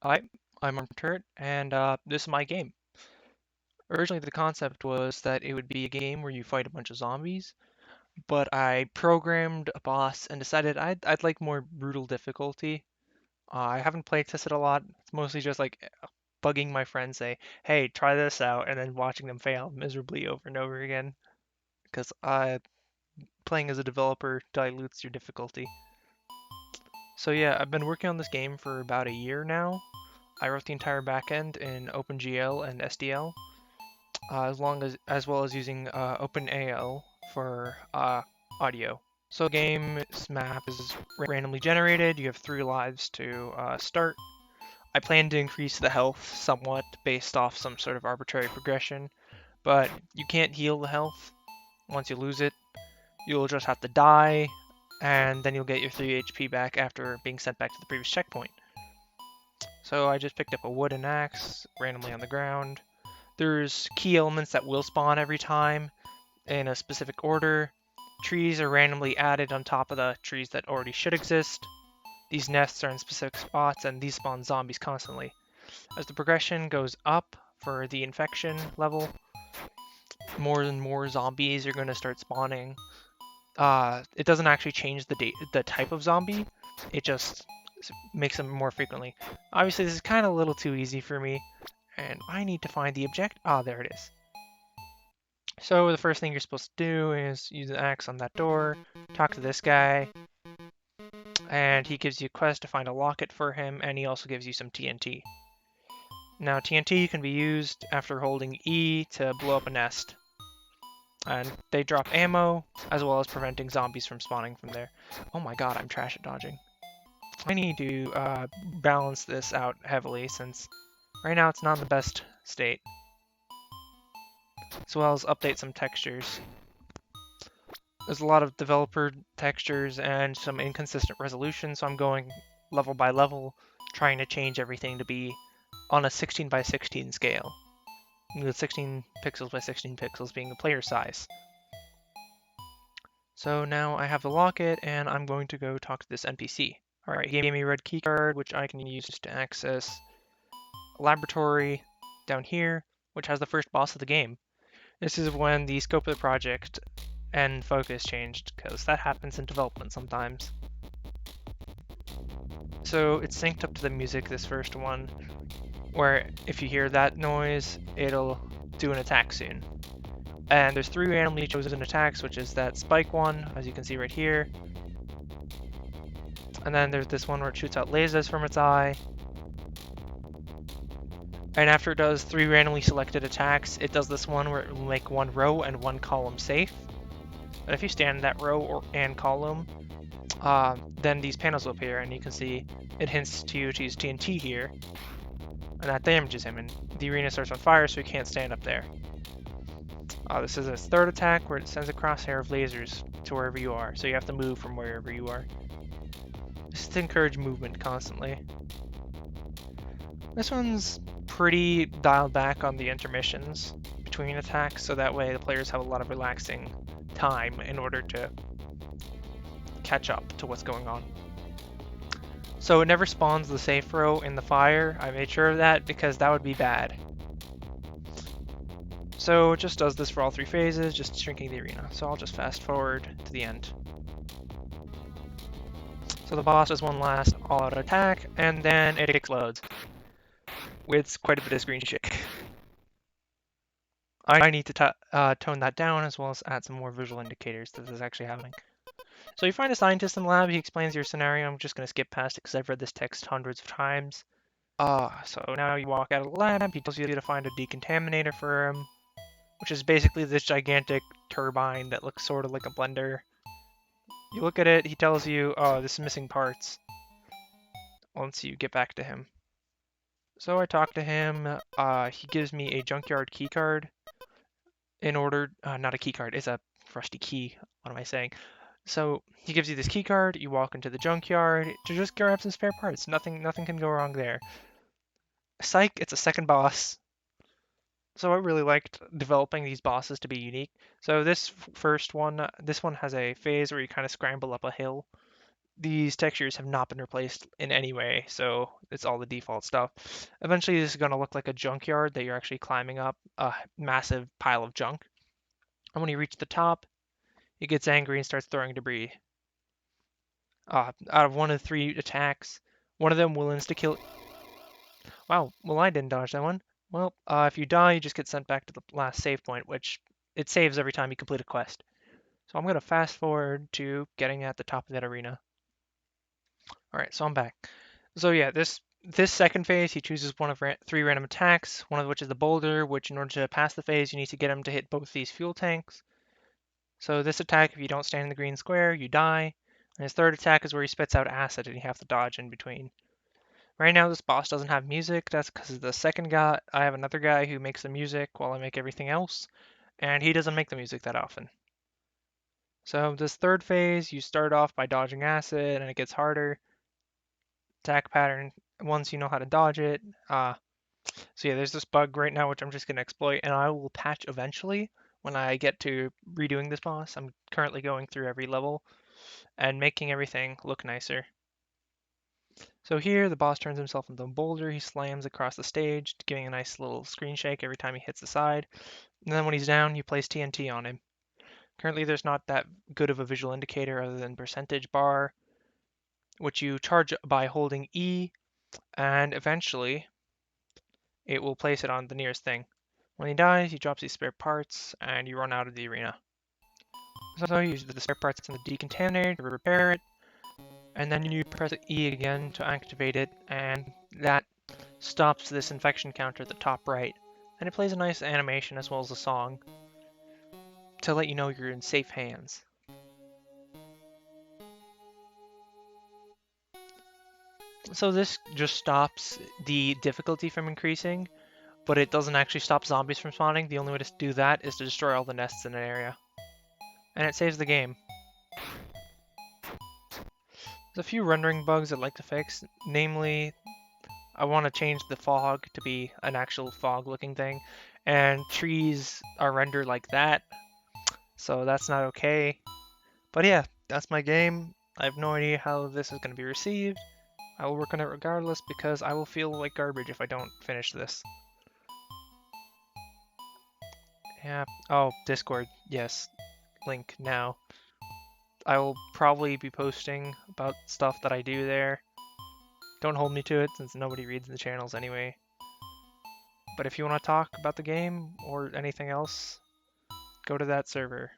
Hi, I'm Armturt, and this is my game. Originally, the concept was that it would be a game where you fight a bunch of zombies, but I programmed a boss and decided I'd like more brutal difficulty. I haven't play tested a lot. It's mostly just like bugging my friends, say, "Hey, try this out," and then watching them fail miserably over and over again. Because playing as a developer dilutes your difficulty. So yeah, I've been working on this game for about a year now. I wrote the entire backend in OpenGL and SDL. As well as using OpenAL for audio. So the game's map is randomly generated. You have 3 lives to start. I plan to increase the health somewhat based off some sort of arbitrary progression, but you can't heal the health once you lose it. You'll just have to die, and then you'll get your 3 HP back after being sent back to the previous checkpoint. So I just picked up a wooden axe randomly on the ground. There's key elements that will spawn every time in a specific order. Trees are randomly added on top of the trees that already should exist. These nests are in specific spots, and these spawn zombies constantly. As the progression goes up for the infection level, more and more zombies are going to start spawning. It doesn't actually change the type of zombie. It just makes them more frequently. Obviously, this is kind of a little too easy for me, and I need to find the object. Ah, there it is. So the first thing you're supposed to do is use the axe on that door, talk to this guy, and he gives you a quest to find a locket for him, and he also gives you some TNT. Now TNT can be used after holding E to blow up a nest, and they drop ammo, as well as preventing zombies from spawning from there. Oh my god, I'm trash at dodging. I need to balance this out heavily, since right now it's not in the best state, as well as update some textures. There's a lot of developer textures and some inconsistent resolution, so I'm going level by level, trying to change everything to be on a 16 by 16 scale, with 16 pixels by 16 pixels being the player size. So now I have the locket, and I'm going to go talk to this NPC. Alright, he gave me a red keycard, which I can use to access a laboratory down here, which has the first boss of the game. This is when the scope of the project and focus changed, because that happens in development sometimes. So it's synced up to the music, this first one, where if you hear that noise, it'll do an attack soon. And there's 3 randomly chosen attacks, which is that spike one, as you can see right here. And then there's this one where it shoots out lasers from its eye. And after it does 3 randomly selected attacks, it does this one where it will make 1 row and 1 column safe. But if you stand in that row and column, then these panels will appear, and you can see it hints to you to use TNT here, and that damages him, and the arena starts on fire, so he can't stand up there. This is his third attack, where it sends a crosshair of lasers to wherever you are, so you have to move from wherever you are. Just to encourage movement constantly. This one's pretty dialed back on the intermissions between attacks, so that way the players have a lot of relaxing time in order to catch up to what's going on. So it never spawns the safe row in the fire. I made sure of that because that would be bad. So it just does this for all 3 phases, just shrinking the arena. So I'll just fast forward to the end. So the boss does one last all-out attack, and then it explodes with quite a bit of screen shake. I need to tone that down, as well as add some more visual indicators that this is actually happening. So you find a scientist in the lab, he explains your scenario. I'm just going to skip past it because I've read this text hundreds of times. So now you walk out of the lab, he tells you to find a decontaminator for him, which is basically this gigantic turbine that looks sort of like a blender. You look at it, he tells you, oh, this is missing parts, once you get back to him. So I talk to him, he gives me a junkyard keycard in order, not a keycard, it's a rusty key, what am I saying? So he gives you this keycard, you walk into the junkyard to just grab some spare parts, nothing can go wrong there. Psych, it's a second boss. So I really liked developing these bosses to be unique. So this first one, this one has a phase where you kind of scramble up a hill. these textures have not been replaced in any way, so it's all the default stuff. Eventually, this is going to look like a junkyard that you're actually climbing up a massive pile of junk. And when you reach the top, it gets angry and starts throwing debris. Out of one of the three attacks, one of them will insta-kill. Wow, well, I didn't dodge that one. Well, if you die, you just get sent back to the last save point, which it saves every time you complete a quest. So I'm going to fast forward to getting at the top of that arena. All right, so I'm back. So yeah, this second phase, he chooses one of three random attacks, one of which is the boulder, which in order to pass the phase, you need to get him to hit both these fuel tanks. So this attack, if you don't stand in the green square, you die. And his third attack is where he spits out acid and you have to dodge in between. Right now, this boss doesn't have music. That's because the second guy, I have another guy who makes the music while I make everything else, and he doesn't make the music that often. So this third phase, you start off by dodging acid, and it gets harder. Attack pattern, once you know how to dodge it. So yeah, there's this bug right now which I'm just going to exploit, and I will patch eventually when I get to redoing this boss. I'm currently going through every level and making everything look nicer. So here, the boss turns himself into a boulder. He slams across the stage, giving a nice little screen shake every time he hits the side. And then when he's down, you place TNT on him. Currently, there's not that good of a visual indicator other than percentage bar, which you charge by holding E, and eventually it will place it on the nearest thing. When he dies, he drops these spare parts, and you run out of the arena. So you use the spare parts in the decontaminator to repair it, and then you press E again to activate it, and that stops this infection counter at the top right. And it plays a nice animation as well as a song to let you know you're in safe hands. So this just stops the difficulty from increasing, but it doesn't actually stop zombies from spawning. The only way to do that is to destroy all the nests in an area. And it saves the game. There's a few rendering bugs I'd like to fix, namely, I want to change the fog to be an actual fog looking thing, and trees are rendered like that, so that's not okay. But yeah, that's my game. I have no idea how this is going to be received. I will work on it regardless because I will feel like garbage if I don't finish this. Yeah. Oh, Discord. Yes. Link now. I will probably be posting about stuff that I do there. Don't hold me to it since nobody reads the channels anyway. But if you want to talk about the game or anything else, go to that server.